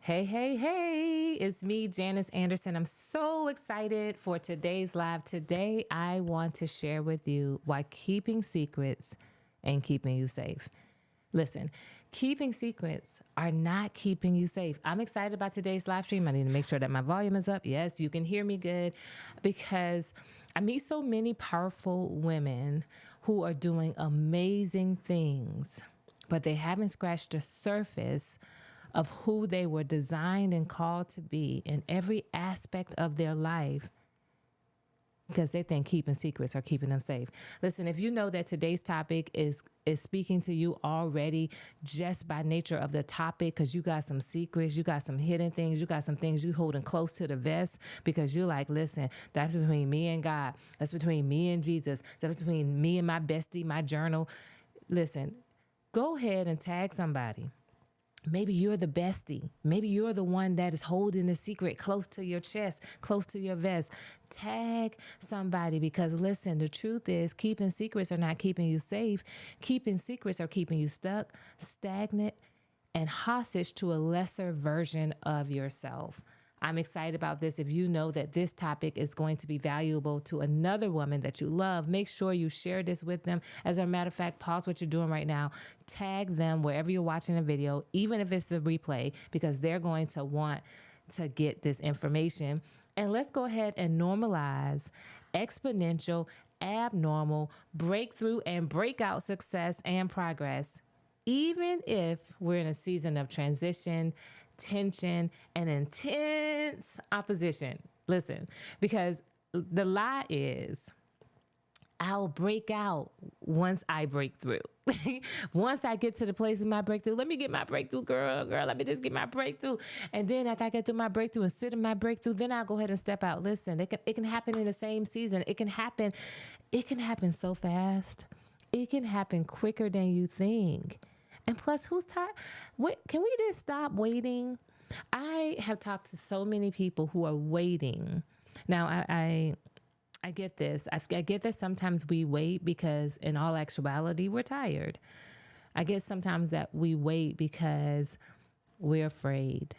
Hey, hey, hey, it's me, Janice Anderson. I'm so excited for today's live. Today, I want to share with you why keeping secrets and keeping you safe. Listen, keeping secrets are not keeping you safe. I'm excited about today's live stream. I need to make sure that my volume is up. Yes, you can hear me good because I meet so many powerful women who are doing amazing things, but they haven't scratched the surface of who they were designed and called to be in every aspect of their life because they think keeping secrets are keeping them safe. Listen, if you know that today's topic is speaking to you already just by nature of the topic, because you got some secrets, you got some hidden things, you got some things you holding close to the vest because you're like, listen, that's between me and God. That's between me and Jesus. That's between me and my bestie, my journal. Listen, go ahead and tag somebody. Maybe you're the bestie. Maybe you're the one that is holding the secret close to your chest, close to your vest. Tag somebody because listen, the truth is keeping secrets are not keeping you safe. Keeping secrets are keeping you stuck, stagnant, and hostage to a lesser version of yourself. I'm excited about this. If you know that this topic is going to be valuable to another woman that you love, make sure you share this with them. As a matter of fact, pause what you're doing right now. Tag them wherever you're watching a video, even if it's a replay, because they're going to want to get this information. And let's go ahead and normalize exponential, abnormal, breakthrough, and breakout success and progress, even if we're in a season of transition, tension, and intense opposition. Listen, because the lie is I'll break out once I break through. Once I get to the place of my breakthrough, let me get my breakthrough, girl, let me just get my breakthrough. And then after I get through my breakthrough and sit in my breakthrough, then I'll go ahead and step out. Listen, it can happen in the same season. It can happen so fast. It can happen quicker than you think. And plus, who's tired? Can we just stop waiting? I have talked to so many people who are waiting. Now, I get this. I get that sometimes we wait because in all actuality, we're tired. I get sometimes that we wait because we're afraid.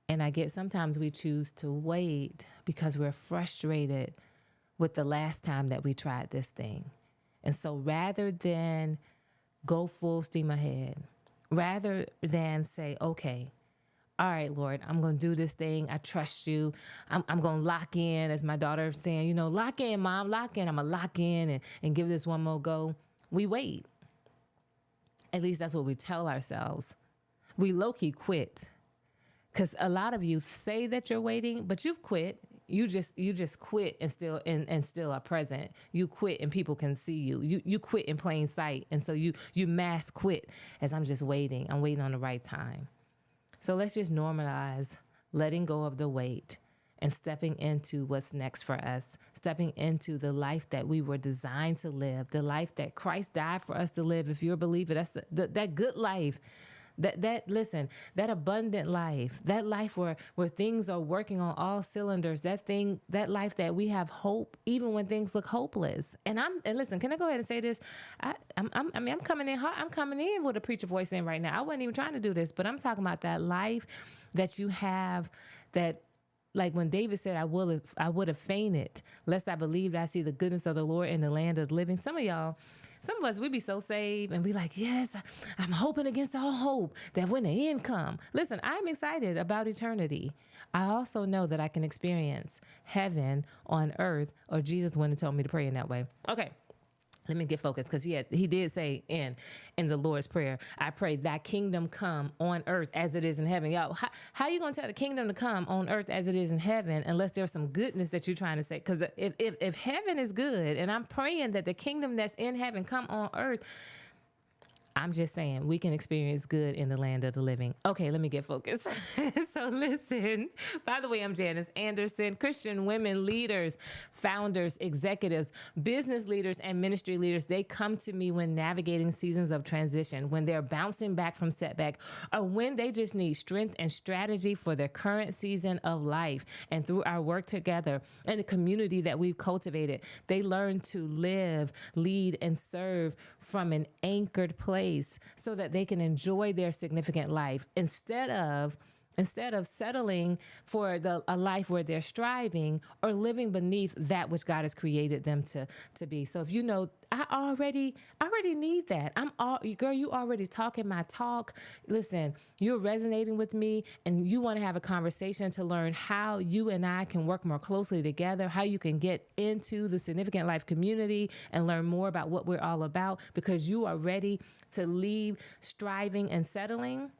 And I get sometimes we choose to wait because we're frustrated with the last time that we tried this thing. And so rather than go full steam ahead, rather than say, okay, all right, Lord, I'm going to do this thing. I trust you. I'm going to lock in, as my daughter is saying, lock in, Mom, lock in. I'm going to lock in and give this one more go. We wait. At least that's what we tell ourselves. We low-key quit because a lot of you say that you're waiting, but you've quit. You just quit and still are present. You quit and people can see you. You quit in plain sight. And so you mass quit as I'm just waiting. I'm waiting on the right time. So let's just normalize letting go of the wait and stepping into what's next for us, stepping into the life that we were designed to live, the life that Christ died for us to live. If you're a believer, that's that good life. Listen, that abundant life, that life where things are working on all cylinders, that life that we have hope, even when things look hopeless. And listen, can I go ahead and say this? I'm coming in hot. I'm coming in with a preacher voice in right now. I wasn't even trying to do this, but I'm talking about that life that you have that, like when David said, I would have fainted, lest I believed I see the goodness of the Lord in the land of the living. Some of us, we be so saved and be like, yes, I'm hoping against all hope that when the end come. Listen, I'm excited about eternity. I also know that I can experience heaven on earth, or Jesus wouldn't have told me to pray in that way. Okay. Let me get focused because he did say in the Lord's Prayer, I pray thy kingdom come on earth as it is in heaven. Y'all, how you going to tell the kingdom to come on earth as it is in heaven unless there's some goodness that you're trying to say? Because if heaven is good and I'm praying that the kingdom that's in heaven come on earth, I'm just saying we can experience good in the land of the living. Okay, let me get focused. So listen, by the way, I'm Janice Anderson. Christian women leaders, founders, executives, business leaders, and ministry leaders, they come to me when navigating seasons of transition, when they're bouncing back from setback, or when they just need strength and strategy for their current season of life. And through our work together and the community that we've cultivated, they learn to live, lead, and serve from an anchored place so that they can enjoy their significant life instead of instead of settling for a life where they're striving or living beneath that which God has created them to be. So if you know, I already need that. Girl, you already talking my talk. Listen, you're resonating with me and you want to have a conversation to learn how you and I can work more closely together, how you can get into the Significant Life community and learn more about what we're all about, because you are ready to leave striving and settling.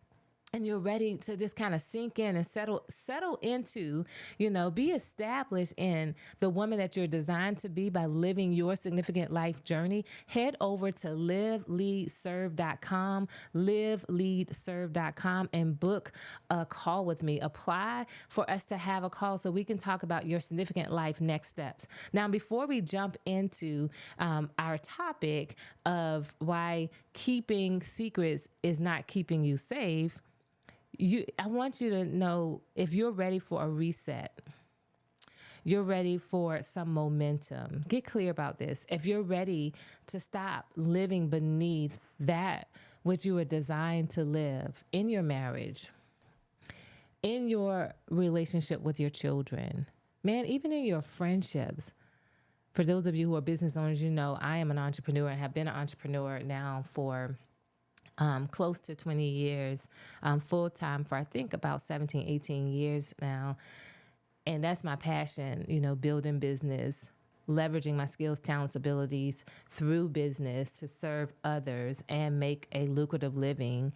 And you're ready to just kind of sink in and settle into, be established in the woman that you're designed to be by living your significant life journey. Head over to liveleadserve.com, liveleadserve.com, and book a call with me. Apply for us to have a call so we can talk about your significant life next steps. Now, before we jump into our topic of why keeping secrets is not keeping you safe, I want you to know, if you're ready for a reset, you're ready for some momentum. Get clear about this. If you're ready to stop living beneath that which you were designed to live in your marriage, in your relationship with your children, man, even in your friendships. For those of you who are business owners, I am an entrepreneur and have been an entrepreneur now for close to 20 years, full-time for I think about 17, 18 years now. And that's my passion, building business, leveraging my skills, talents, abilities through business to serve others and make a lucrative living.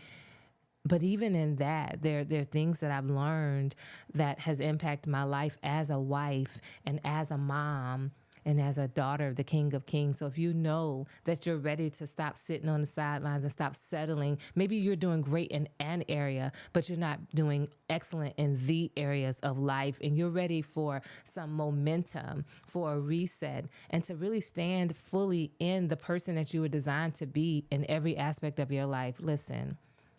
But even in that, there are things that I've learned that has impacted my life as a wife and as a mom and as a daughter of the King of Kings. So if you know that you're ready to stop sitting on the sidelines and stop settling, maybe you're doing great in an area, but you're not doing excellent in the areas of life, and you're ready for some momentum, for a reset, and to really stand fully in the person that you were designed to be in every aspect of your life. Listen,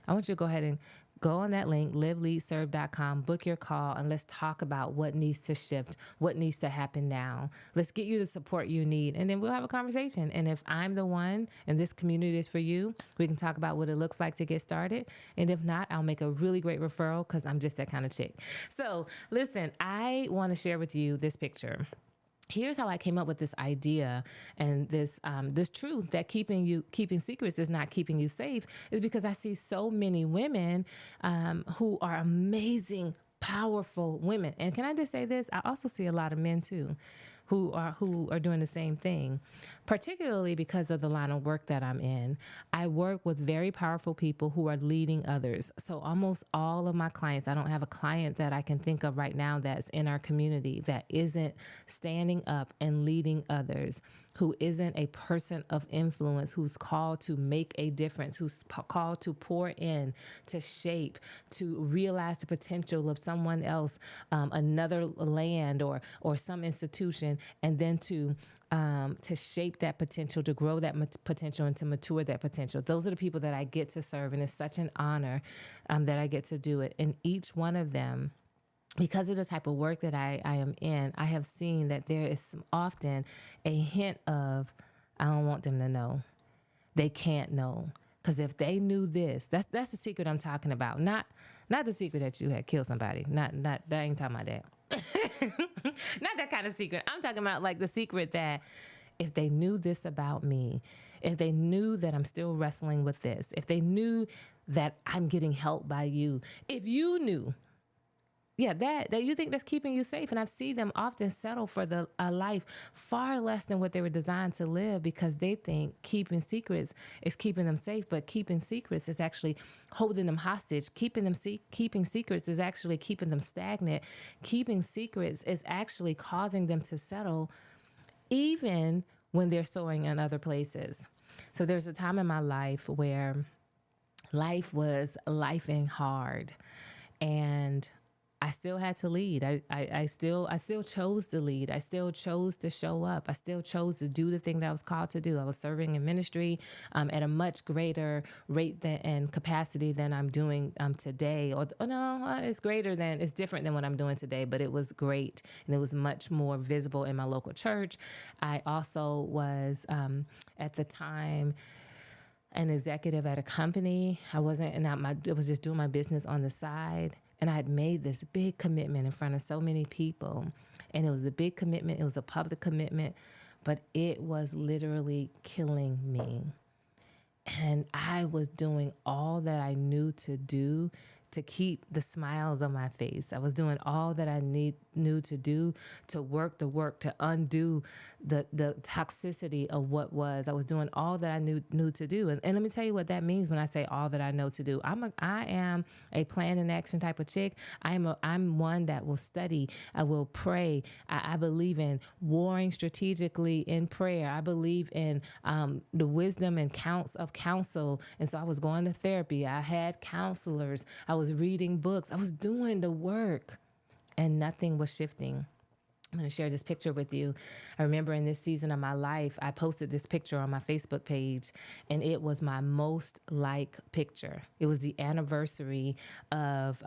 I want you to go ahead and go on that link, liveleadserve.com, book your call, and let's talk about what needs to shift, what needs to happen now. Let's get you the support you need, and then we'll have a conversation. And if I'm the one and this community is for you, we can talk about what it looks like to get started. And if not, I'll make a really great referral because I'm just that kind of chick. So listen, I want to share with you this picture. Here's how I came up with this idea and this truth that keeping secrets is not keeping you safe, is because I see so many women who are amazing, powerful women. And can I just say this? I also see a lot of men too who are doing the same thing, particularly because of the line of work that I'm in. I work with very powerful people who are leading others. So almost all of my clients, I don't have a client that I can think of right now that's in our community that isn't standing up and leading others, who isn't a person of influence, who's called to make a difference, who's called to pour in, to shape, to realize the potential of someone else, another land or some institution, and then to shape that potential, to grow that potential, and to mature that potential. Those are the people that I get to serve, and it's such an honor that I get to do it. And each one of them, because of the type of work that I am in, I have seen that there is often a hint of, I don't want them to know. They can't know. Because if they knew this, that's the secret I'm talking about. Not the secret that you had killed somebody. Not that, I ain't talking about that. Not that kind of secret. I'm talking about like the secret that if they knew this about me, if they knew that I'm still wrestling with this, if they knew that I'm getting help by you, if you knew, that you think that's keeping you safe. And I've seen them often settle for a life far less than what they were designed to live, because they think keeping secrets is keeping them safe, but keeping secrets is actually holding them hostage. Keeping secrets is actually keeping them stagnant. Keeping secrets is actually causing them to settle even when they're soaring in other places. So there's a time in my life where life was lifing hard, and I still had to lead. I still chose to lead. I still chose to show up. I still chose to do the thing that I was called to do. I was serving in ministry at a much greater rate and capacity than I'm doing today. It's different than what I'm doing today, but it was great. And it was much more visible in my local church. I also was at the time an executive at a company. I was just doing my business on the side. And I had made this big commitment in front of so many people. And it was a big commitment. It was a public commitment, but it was literally killing me. And I was doing all that I knew to do to keep the smiles on my face. I was doing all that I knew to do to work the work, to undo the toxicity of what was. I was doing all that I knew to do. And let me tell you what that means when I say all that I know to do. I am a plan and action type of chick. I'm one that will study. I will pray. I believe in warring strategically in prayer. I believe in the wisdom and counsel. And so I was going to therapy. I had counselors. I was reading books. I was doing the work, and nothing was shifting. I'm going to share this picture with you. I remember in this season of my life, I posted this picture on my Facebook page, and it was my most liked picture. It was the anniversary of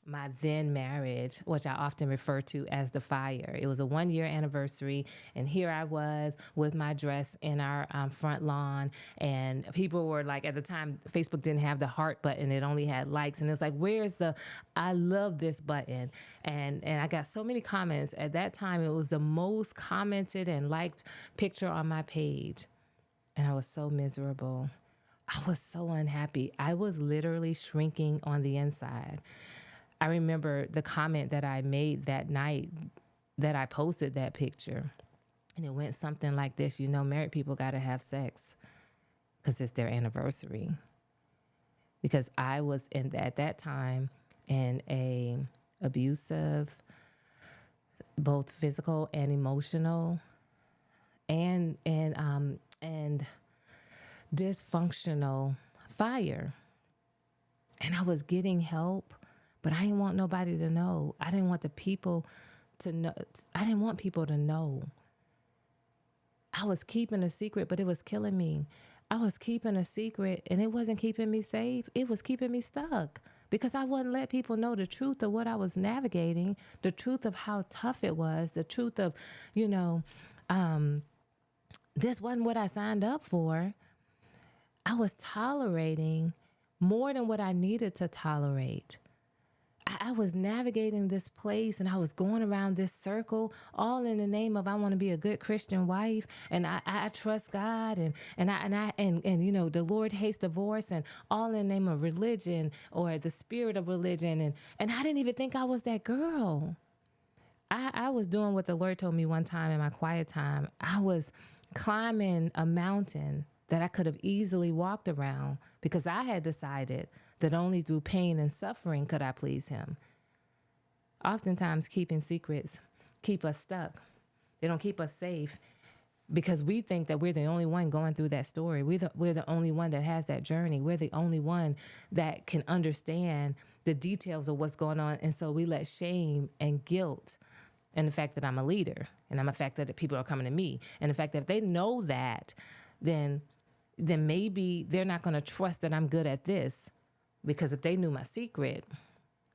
my then marriage, which I often refer to as the fire. It was a 1-year anniversary, and here I was with my dress in our front lawn, and people were like, at the time, Facebook didn't have the heart button. It only had likes, and it was like, where's the I love this button? And I got so many comments. At that time, it was the most commented and liked picture on my page. And I was so miserable. I was so unhappy. I was literally shrinking on the inside. I remember the comment that I made that night that I posted that picture. And it went something like this: you know, married people got to have sex because it's their anniversary. Because I was at that time in a abusive, both physical and emotional, and dysfunctional fire. And I was getting help, but I didn't want nobody to know. I didn't want the people to know. I didn't want people to know. I was keeping a secret, but it was killing me. I was keeping a secret, and it wasn't keeping me safe. It was keeping me stuck, because I wouldn't let people know the truth of what I was navigating, the truth of how tough it was, the truth of, this wasn't what I signed up for. I was tolerating more than what I needed to tolerate. I was navigating this place, and I was going around this circle, all in the name of I want to be a good Christian wife, and I trust God, and the Lord hates divorce, and all in the name of religion or the spirit of religion, and I didn't even think I was that girl. I was doing what the Lord told me one time in my quiet time. I was climbing a mountain that I could have easily walked around, because I had decided that only through pain and suffering could I please him. Oftentimes, keeping secrets keep us stuck. They don't keep us safe, because we think that we're the only one going through that story. We're the only one that has that journey. We're the only one that can understand the details of what's going on. And so we let shame and guilt, and the fact that I'm a leader, and the fact that the people are coming to me, and the fact that if they know that, then maybe they're not going to trust that I'm good at this. Because if they knew my secret,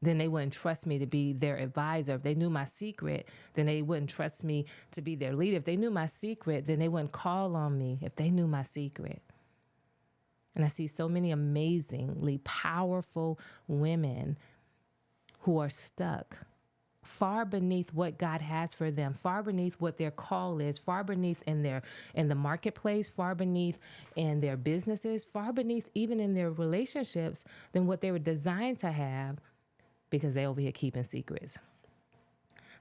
then they wouldn't trust me to be their advisor. If they knew my secret, then they wouldn't trust me to be their leader. If they knew my secret, then they wouldn't call on me if they knew my secret. And I see so many amazingly powerful women who are stuck far beneath what God has for them, far beneath what their call is, far beneath in the marketplace, far beneath in their businesses, far beneath even in their relationships than what they were designed to have, because they over here keeping secrets.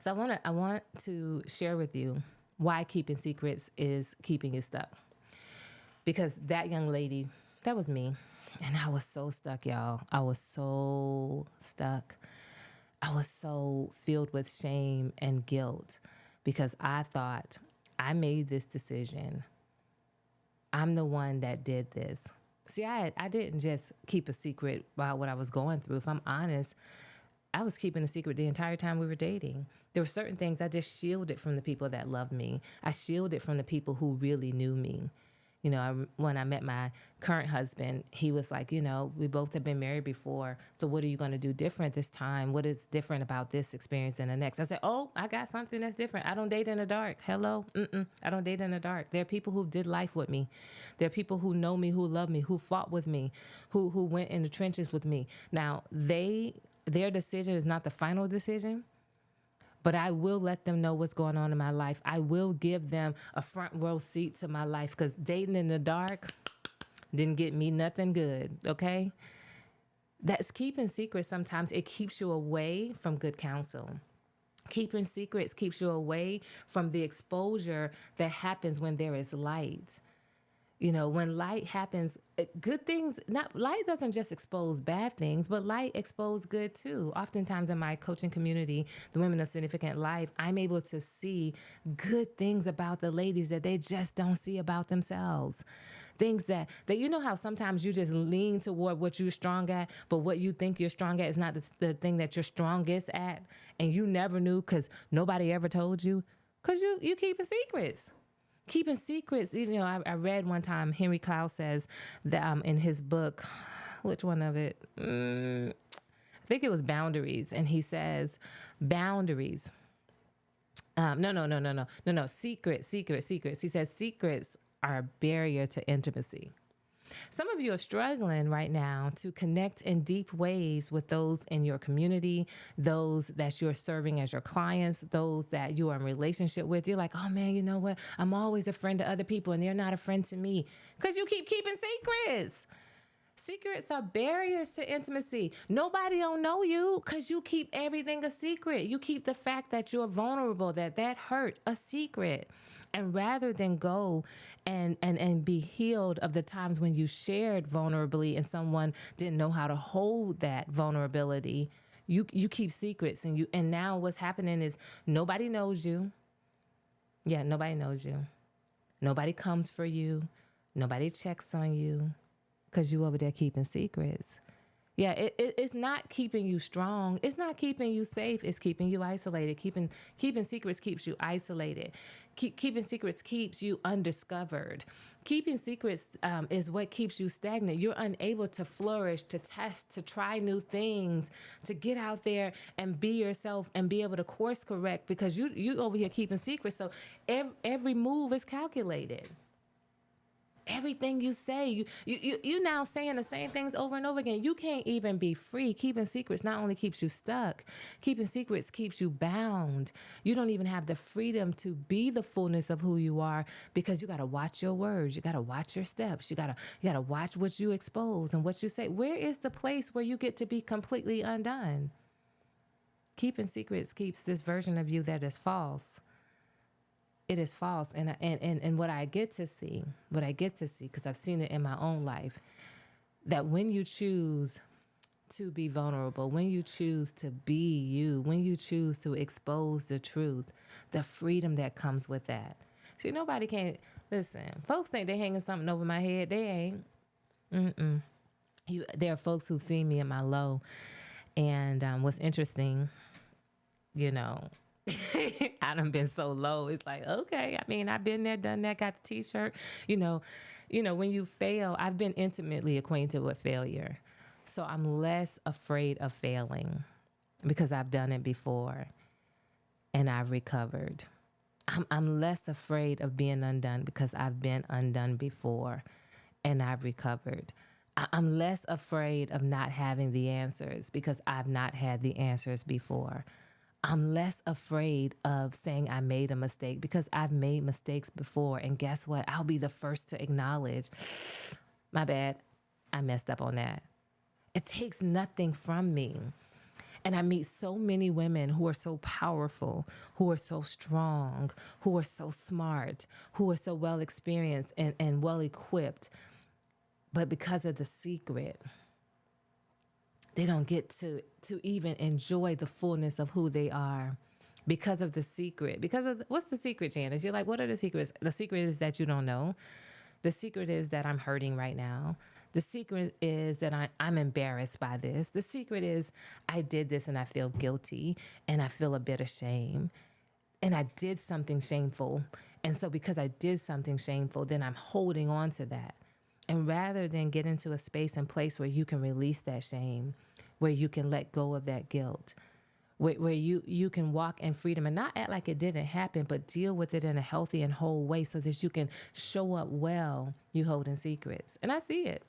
So I want to share with you why keeping secrets is keeping you stuck. Because that young lady, that was me. And I was so stuck, y'all. I was so stuck. I was so filled with shame and guilt, because I thought I made this decision. I'm the one that did this. See, I didn't just keep a secret about what I was going through. If I'm honest, I was keeping a secret the entire time we were dating. There were certain things I just shielded from the people that loved me. I shielded from the people who really knew me. When I met my current husband, he was like, we both have been married before. So what are you going to do different this time? What is different about this experience than the next? I said, I got something that's different. I don't date in the dark. Hello? I don't date in the dark. There are people who did life with me. There are people who know me, who love me, who fought with me, who went in the trenches with me. Now, they Their decision is not the final decision, but I will let them know what's going on in my life. I will give them a front row seat to my life, because dating in the dark didn't get me nothing good, okay? That's keeping secrets. Sometimes it keeps you away from good counsel. Keeping secrets keeps you away from the exposure that happens when there is light. You know, when light happens, good things, not light doesn't just expose bad things, but light exposes good too. Oftentimes in my coaching community, the Women of Significant Life, I'm able to see good things about the ladies that they just don't see about themselves. Things that you know how sometimes you just lean toward what you're strong at, but what you think you're strong at is not the thing that you're strongest at. And you never knew because nobody ever told you, because you keeping secrets. Keeping secrets, you know, I read one time, Henry Cloud says that in his book, which one of it? I think it was Boundaries. And he says, boundaries. No. Secrets. He says secrets are a barrier to intimacy. Some of you are struggling right now to connect in deep ways with those in your community, those that you're serving as your clients, those that you are in relationship with. You're like, oh man, you know what? I'm always a friend to other people and they're not a friend to me, because you keep keeping secrets. Secrets are barriers to intimacy. Nobody don't know you because you keep everything a secret. You keep the fact that you're vulnerable, that hurt, a secret. And rather than go and be healed of the times when you shared vulnerably and someone didn't know how to hold that vulnerability, you keep secrets. And now what's happening is nobody knows you. Yeah, nobody knows you. Nobody comes for you. Nobody checks on you because you over there keeping secrets. Yeah, it's not keeping you strong. It's not keeping you safe. It's keeping you isolated. Keeping secrets keeps you isolated. Keeping secrets keeps you undiscovered. Keeping secrets is what keeps you stagnant. You're unable to flourish, to test, to try new things, to get out there and be yourself and be able to course correct, because you over here keeping secrets. So every move is calculated. Everything you say, you now saying the same things over and over again. You can't even be free. Keeping secrets not only keeps you stuck, keeping secrets keeps you bound. You don't even have the freedom to be the fullness of who you are, because you got to watch your words. You got to watch your steps. You got to watch what you expose and what you say. Where is the place where you get to be completely undone? Keeping secrets keeps this version of you that is false. It is false. And what I get to see, because I've seen it in my own life, that when you choose to be vulnerable, when you choose to be you, when you choose to expose the truth, the freedom that comes with that. See, nobody can, listen, folks think they're hanging something over my head. They ain't. There are folks who've seen me in my low. And what's interesting, you know, I done been so low. It's like, okay, I mean, I've been there, done that, got the t-shirt. You know, when you fail, I've been intimately acquainted with failure. So I'm less afraid of failing because I've done it before and I've recovered. I'm less afraid of being undone because I've been undone before and I've recovered. I'm less afraid of not having the answers because I've not had the answers before. I'm less afraid of saying I made a mistake because I've made mistakes before. And guess what? I'll be the first to acknowledge, my bad, I messed up on that. It takes nothing from me. And I meet so many women who are so powerful, who are so strong, who are so smart, who are so well experienced and well equipped. But because of the secret, they don't get to even enjoy the fullness of who they are because of the secret. What's the secret, Janice? You're like, what are the secrets? The secret is that you don't know. The secret is that I'm hurting right now. The secret is that I'm embarrassed by this. The secret is I did this and I feel guilty and I feel a bit of shame. And I did something shameful. And so because I did something shameful, then I'm holding on to that. And rather than get into a space and place where you can release that shame, where you can let go of that guilt, where you can walk in freedom and not act like it didn't happen, but deal with it in a healthy and whole way so that you can show up well, you holding secrets. And I see it.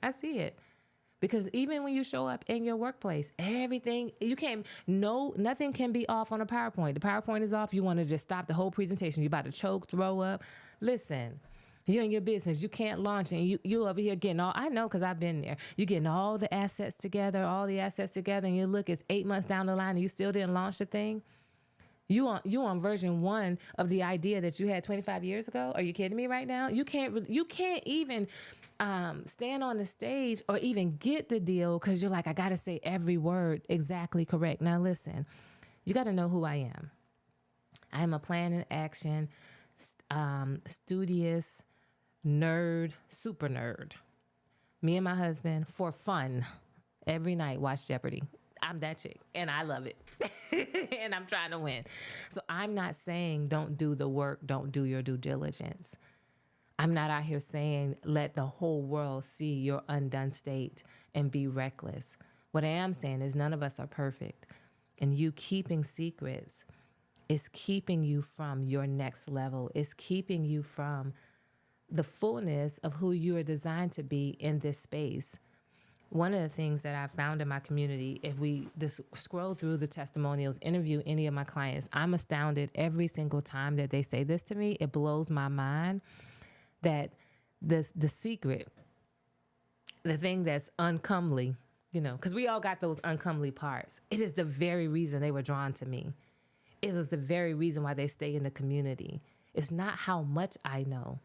Because even when you show up in your workplace, everything, you can't, no, nothing can be off on a PowerPoint. The PowerPoint is off. You want to just stop the whole presentation. You're about to choke, throw up. Listen, you're in your business. You can't launch, and you over here getting all, I know because I've been there. You're getting all the assets together, and you look, it's 8 months down the line and you still didn't launch the thing. You on version 1 of the idea that you had 25 years ago? Are you kidding me right now? You can't even stand on the stage or even get the deal because you're like, I got to say every word exactly correct. Now listen, you got to know who I am. I am a plan and action, studious nerd, super nerd. Me and my husband, for fun, every night watch Jeopardy. I'm that chick, and I love it. And I'm trying to win. So I'm not saying don't do the work, don't do your due diligence. I'm not out here saying let the whole world see your undone state and be reckless. What I am saying is none of us are perfect. And you keeping secrets is keeping you from your next level. It's keeping you from the fullness of who you are designed to be in this space. One of the things that I found in my community, if we just scroll through the testimonials, interview any of my clients, I'm astounded every single time that they say this to me. It blows my mind that the secret, the thing that's uncomely, because we all got those uncomely parts. It is the very reason they were drawn to me. It was the very reason why they stay in the community. It's not how much I know.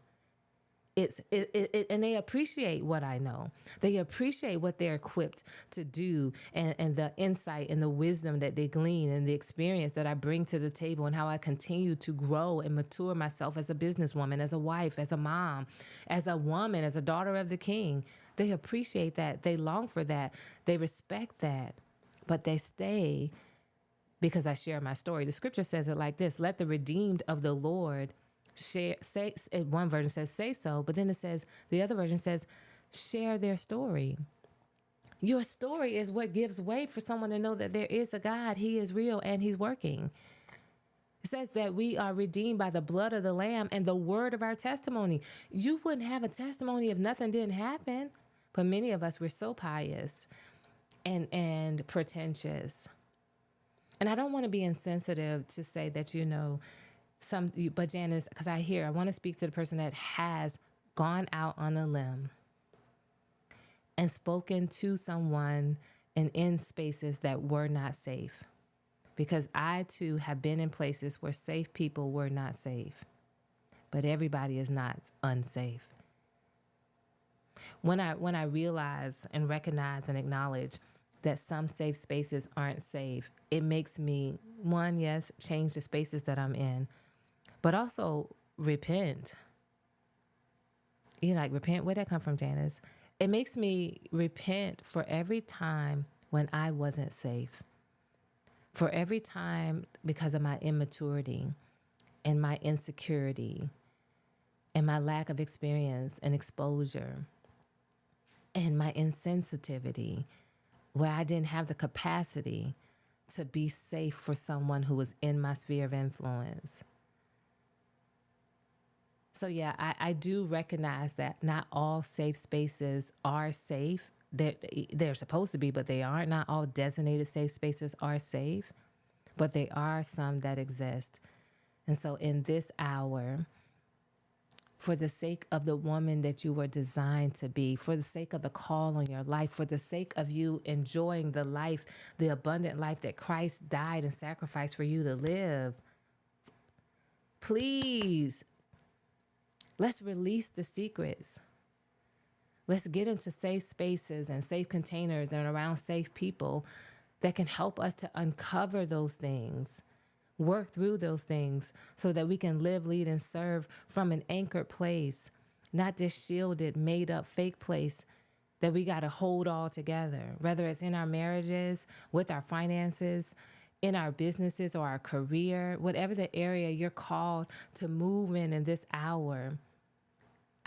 And they appreciate what I know. They appreciate what they're equipped to do and the insight and the wisdom that they glean and the experience that I bring to the table and how I continue to grow and mature myself as a businesswoman, as a wife, as a mom, as a woman, as a daughter of the King. They appreciate that. They long for that. They respect that. But they stay because I share my story. The scripture says it like this: let the redeemed of the Lord say, one version says say so, but then it says, the other version says, share their story. Your story is what gives way for someone to know that there is a God. He is real and he's working. It says that we are redeemed by the blood of the Lamb and the word of our testimony. You wouldn't have a testimony if nothing didn't happen. But many of us, we're so pious and pretentious. And I don't want to be insensitive to say that, but Janice, because I want to speak to the person that has gone out on a limb and spoken to someone and in spaces that were not safe. Because I too have been in places where safe people were not safe, but everybody is not unsafe. When I realize and recognize and acknowledge that some safe spaces aren't safe, it makes me, one, yes, change the spaces that I'm in, but also repent. Repent, where'd that come from, Janice? It makes me repent for every time when I wasn't safe, for every time because of my immaturity and my insecurity and my lack of experience and exposure and my insensitivity, where I didn't have the capacity to be safe for someone who was in my sphere of influence. So yeah, I do recognize that not all safe spaces are safe. They're supposed to be, but they aren't. Not all designated safe spaces are safe, but there are some that exist. And so in this hour, for the sake of the woman that you were designed to be, for the sake of the call on your life, for the sake of you enjoying the life, the abundant life that Christ died and sacrificed for you to live, please, let's release the secrets. Let's get into safe spaces and safe containers and around safe people that can help us to uncover those things, work through those things so that we can live, lead, and serve from an anchored place, not this shielded, made up, fake place that we got to hold all together, whether it's in our marriages, with our finances, in our businesses or our career, whatever the area you're called to move in this hour.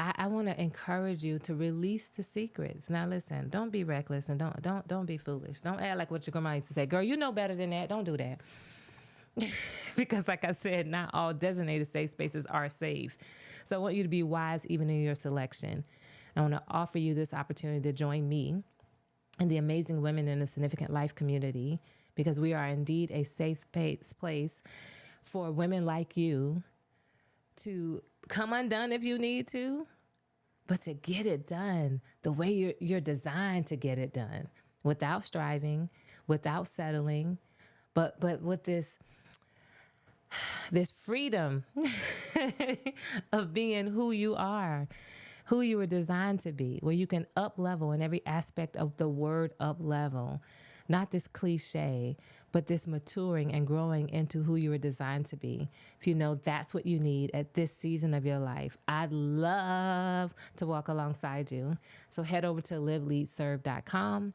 I want to encourage you to release the secrets. Now, listen, don't be reckless and don't be foolish. Don't act like what your grandma used to say. Girl, you know better than that. Don't do that. Because like I said, not all designated safe spaces are safe. So I want you to be wise even in your selection. I want to offer you this opportunity to join me and the amazing women in the Significant Life community, because we are indeed a safe place for women like you to come undone if you need to, but to get it done the way you're designed to get it done, without striving, without settling, but with this freedom of being who you are, who you were designed to be, where you can up level in every aspect of the word up level. Not this cliche, but this maturing and growing into who you were designed to be. If you know that's what you need at this season of your life, I'd love to walk alongside you. So head over to liveleadserve.com,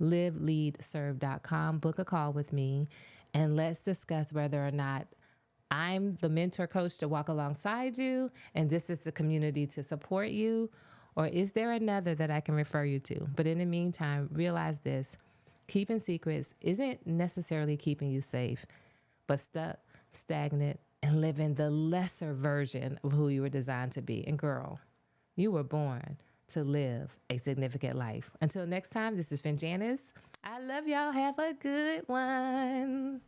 liveleadserve.com, book a call with me, and let's discuss whether or not I'm the mentor coach to walk alongside you, and this is the community to support you, or is there another that I can refer you to? But in the meantime, realize this: keeping secrets isn't necessarily keeping you safe, but stuck, stagnant, and living the lesser version of who you were designed to be. And girl, you were born to live a significant life. Until next time, this has been Janice. I love y'all. Have a good one.